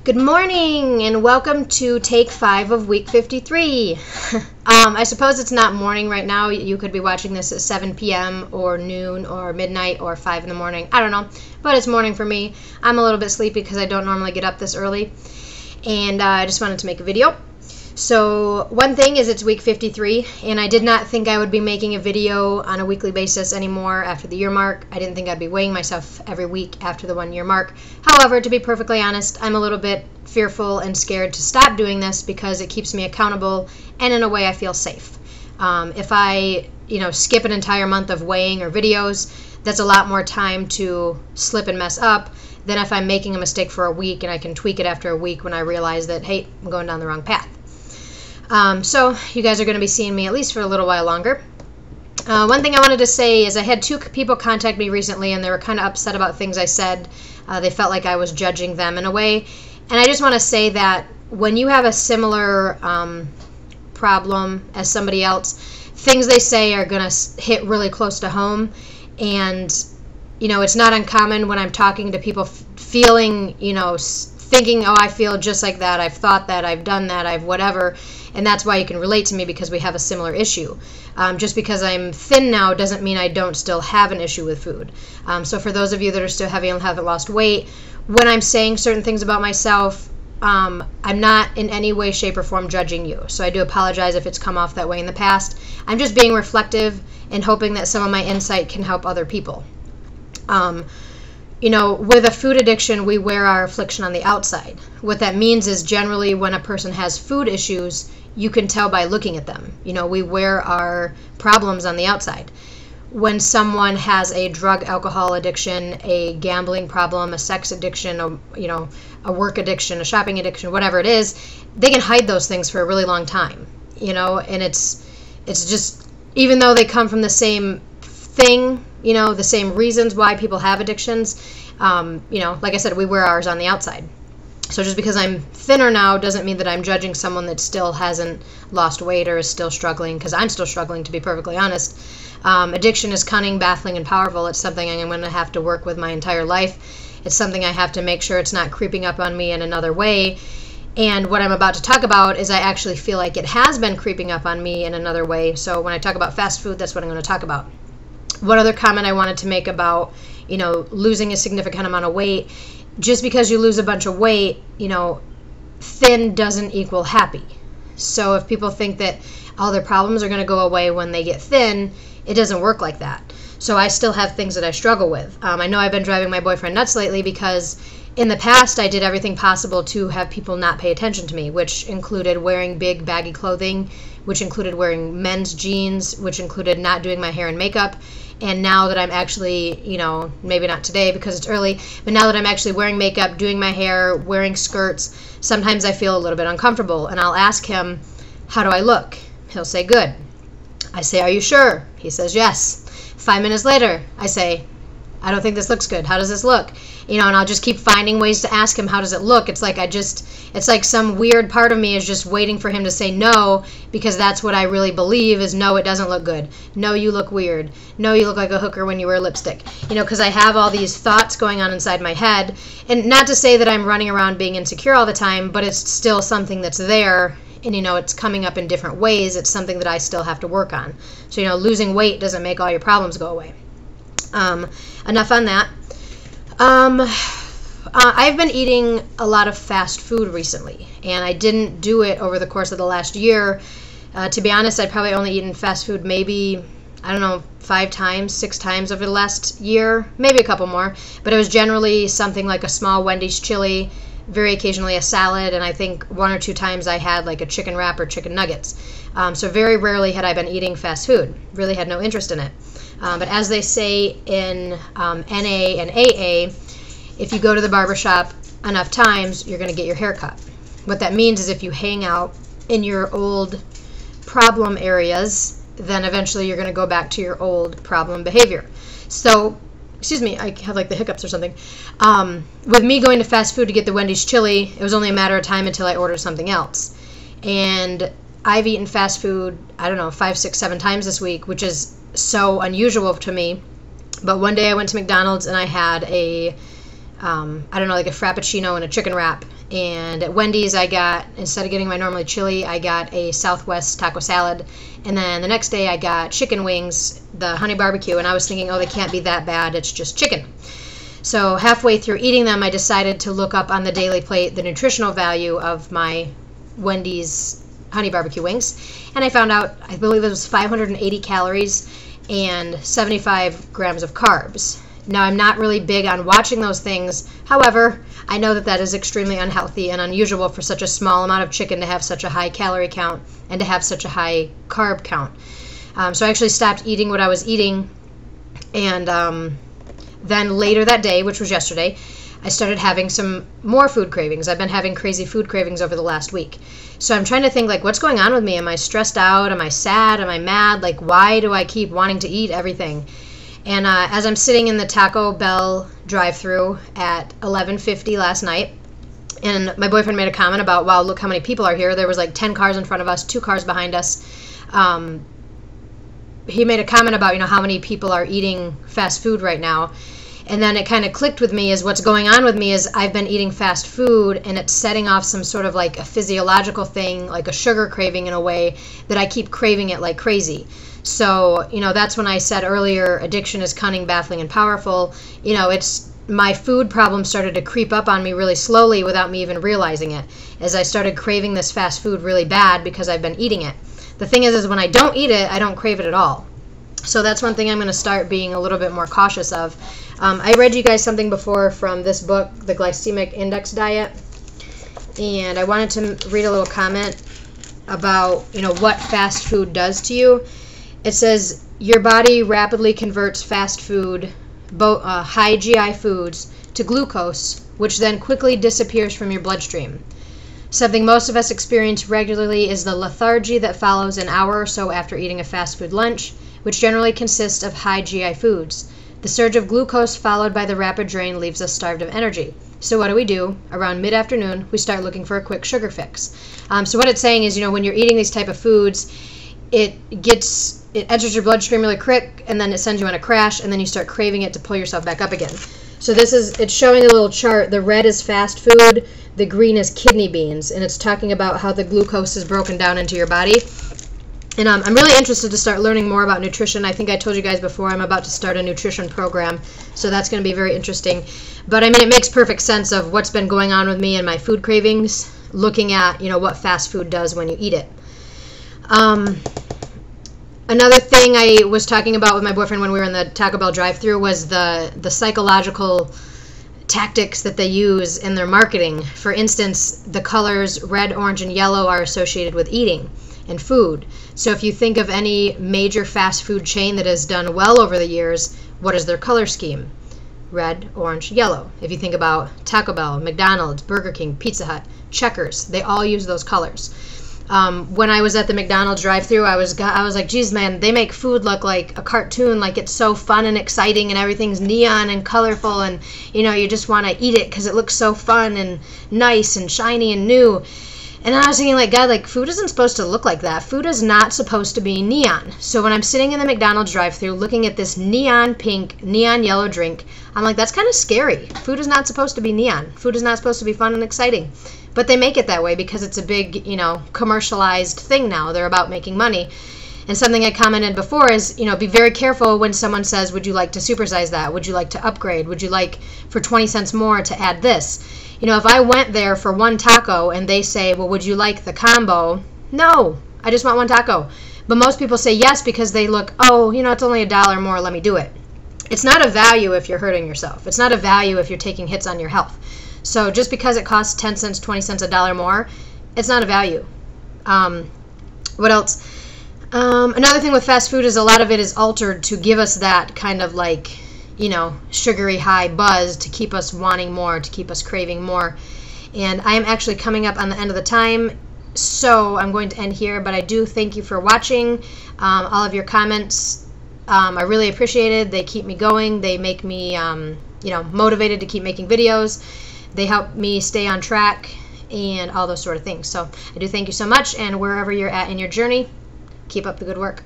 Good morning and welcome to take 5 of week 53. I suppose it's not morning right now. You could be watching this at 7 p.m. or noon or midnight or 5 in the morning. I don't know, but it's morning for me. I'm a little bit sleepy because I don't normally get up this early, and I just wanted to make a video. So one thing is it's week 53, and I did not think I would be making a video on a weekly basis anymore after the year mark. I didn't think I'd be weighing myself every week after the 1 year mark. However, to be perfectly honest, I'm a little bit fearful and scared to stop doing this because it keeps me accountable, and in a way I feel safe. If I skip an entire month of weighing or videos, that's a lot more time to slip and mess up than if I'm making a mistake for a week and I can tweak it after a week when I realize that, hey, I'm going down the wrong path. So you guys are going to be seeing me at least for a little while longer. One thing I wanted to say is I had 2 people contact me recently, and they were kind of upset about things I said. They felt like I was judging them in a way. And I just want to say that when you have a similar problem as somebody else, things they say are going to hit really close to home. And, it's not uncommon when I'm talking to people feeling, thinking, oh, I feel just like that, I've thought that, I've done that, I've whatever, and that's why you can relate to me, because we have a similar issue. Just because I'm thin now doesn't mean I don't still have an issue with food. So for those of you that are still heavy and haven't lost weight, when I'm saying certain things about myself, I'm not in any way, shape, or form judging you. So I do apologize if it's come off that way in the past. I'm just being reflective and hoping that some of my insight can help other people. With a food addiction, we wear our affliction on the outside. What that means is generally when a person has food issues, you can tell by looking at them. We wear our problems on the outside. When someone has a drug alcohol addiction, a gambling problem, a sex addiction, a work addiction, a shopping addiction, whatever it is, they can hide those things for a really long time. And it's just, even though they come from the same thing, the same reasons why people have addictions, like I said, we wear ours on the outside. So just because I'm thinner now doesn't mean that I'm judging someone that still hasn't lost weight or is still struggling, because I'm still struggling, to be perfectly honest. Addiction is cunning, baffling, and powerful. It's something I'm going to have to work with my entire life. It's something I have to make sure it's not creeping up on me in another way. And what I'm about to talk about is I actually feel like it has been creeping up on me in another way. So when I talk about fast food, that's what I'm going to talk about. One other comment I wanted to make about, losing a significant amount of weight. Just because you lose a bunch of weight, thin doesn't equal happy. So if people think that all their problems are going to go away when they get thin, it doesn't work like that. So I still have things that I struggle with. I know I've been driving my boyfriend nuts lately because in the past I did everything possible to have people not pay attention to me, which included wearing big baggy clothing, which included wearing men's jeans, which included not doing my hair and makeup. And now that I'm actually, maybe not today because it's early, but now that I'm actually wearing makeup, doing my hair, wearing skirts, sometimes I feel a little bit uncomfortable. And I'll ask him, how do I look? He'll say, good. I say, are you sure? He says, yes. 5 minutes later, I say, I don't think this looks good. How does this look? And I'll just keep finding ways to ask him, how does it look? It's like some weird part of me is just waiting for him to say no, because that's what I really believe is, no, it doesn't look good. No, you look weird. No, you look like a hooker when you wear lipstick. Because I have all these thoughts going on inside my head. And not to say that I'm running around being insecure all the time, but it's still something that's there. And, it's coming up in different ways. It's something that I still have to work on. So, losing weight doesn't make all your problems go away. Enough on that. I've been eating a lot of fast food recently, and I didn't do it over the course of the last year. To be honest, I'd probably only eaten fast food maybe, 5 times, 6 times over the last year, maybe a couple more, but it was generally something like a small Wendy's chili, very occasionally a salad, and I think 1 or 2 times I had like a chicken wrap or chicken nuggets. So very rarely had I been eating fast food, really had no interest in it. But as they say in NA and AA, if you go to the barbershop enough times, you're going to get your hair cut. What that means is if you hang out in your old problem areas, then eventually you're going to go back to your old problem behavior. So, excuse me, I have like the hiccups or something. With me going to fast food to get the Wendy's chili, it was only a matter of time until I ordered something else. And I've eaten fast food, 5, 6, 7 times this week, which is so unusual to me. But one day I went to McDonald's and I had a I don't know, like a Frappuccino and a chicken wrap. And at Wendy's, I got, instead of getting my normally chili, I got a Southwest taco salad. And then the next day, I got chicken wings, the honey barbecue. And I was thinking, oh, they can't be that bad. It's just chicken. So halfway through eating them, I decided to look up on the daily plate the nutritional value of my Wendy's honey barbecue wings. And I found out, I believe it was 580 calories and 75 grams of carbs. Now, I'm not really big on watching those things. However, I know that that is extremely unhealthy and unusual for such a small amount of chicken to have such a high calorie count and to have such a high carb count. So I actually stopped eating what I was eating. And then later that day, which was yesterday, I started having some more food cravings. I've been having crazy food cravings over the last week. So I'm trying to think, like, what's going on with me? Am I stressed out? Am I sad? Am I mad? Like, why do I keep wanting to eat everything? And as I'm sitting in the Taco Bell drive-thru at 11:50 last night, and my boyfriend made a comment about, wow, look how many people are here. There was like 10 cars in front of us, 2 cars behind us. He made a comment about, how many people are eating fast food right now. And then it kind of clicked with me is what's going on with me is I've been eating fast food and it's setting off some sort of like a physiological thing, like a sugar craving in a way that I keep craving it like crazy. So, that's when I said earlier, addiction is cunning, baffling, and powerful. It's my food problem started to creep up on me really slowly without me even realizing it, as I started craving this fast food really bad because I've been eating it. The thing is when I don't eat it, I don't crave it at all. So that's one thing I'm going to start being a little bit more cautious of. I read you guys something before from this book, The Glycemic Index Diet, and I wanted to read a little comment about, what fast food does to you. It says, your body rapidly converts fast food, high GI foods, to glucose, which then quickly disappears from your bloodstream. Something most of us experience regularly is the lethargy that follows an hour or so after eating a fast food lunch, which generally consists of high GI foods. The surge of glucose followed by the rapid drain leaves us starved of energy. So what do? Around mid-afternoon, we start looking for a quick sugar fix. So what it's saying is, when you're eating these type of foods, it enters your bloodstream really quick, and then it sends you on a crash, and then you start craving it to pull yourself back up again. So it's showing a little chart. The red is fast food, the green is kidney beans, and it's talking about how the glucose is broken down into your body. And I'm really interested to start learning more about nutrition. I think I told you guys before I'm about to start a nutrition program, so that's going to be very interesting. But I mean, it makes perfect sense of what's been going on with me and my food cravings, looking at, what fast food does when you eat it. Another thing I was talking about with my boyfriend when we were in the Taco Bell drive-thru was the psychological tactics that they use in their marketing. For instance, the colors red, orange, and yellow are associated with eating and food. So if you think of any major fast food chain that has done well over the years, what is their color scheme? Red, orange, yellow. If you think about Taco Bell, McDonald's, Burger King, Pizza Hut, Checkers, they all use those colors. When I was at the McDonald's drive-thru, I was like, geez, man, they make food look like a cartoon, like it's so fun and exciting and everything's neon and colorful, and you just want to eat it because it looks so fun and nice and shiny and new. And then I was thinking, like, God, like, food isn't supposed to look like that. Food is not supposed to be neon. So when I'm sitting in the McDonald's drive-thru looking at this neon pink, neon yellow drink, I'm like, that's kind of scary. Food is not supposed to be neon. Food is not supposed to be fun and exciting. But they make it that way because it's a big, commercialized thing now. They're about making money. And something I commented before is, be very careful when someone says, would you like to supersize that? Would you like to upgrade? Would you like for 20 cents more to add this? If I went there for one taco and they say, well, would you like the combo? No, I just want one taco. But most people say yes because they look, oh, it's only $1 more, let me do it. It's not a value if you're hurting yourself. It's not a value if you're taking hits on your health. So just because it costs 10 cents, 20 cents, $1 more, it's not a value. What else? Another thing with fast food is a lot of it is altered to give us that kind of like, sugary high buzz to keep us wanting more, to keep us craving more. And I am actually coming up on the end of the time, so I'm going to end here. But I do thank you for watching. All of your comments, I really appreciate it. They keep me going. They make me, motivated to keep making videos. They help me stay on track and all those sort of things. So I do thank you so much. And wherever you're at in your journey, keep up the good work.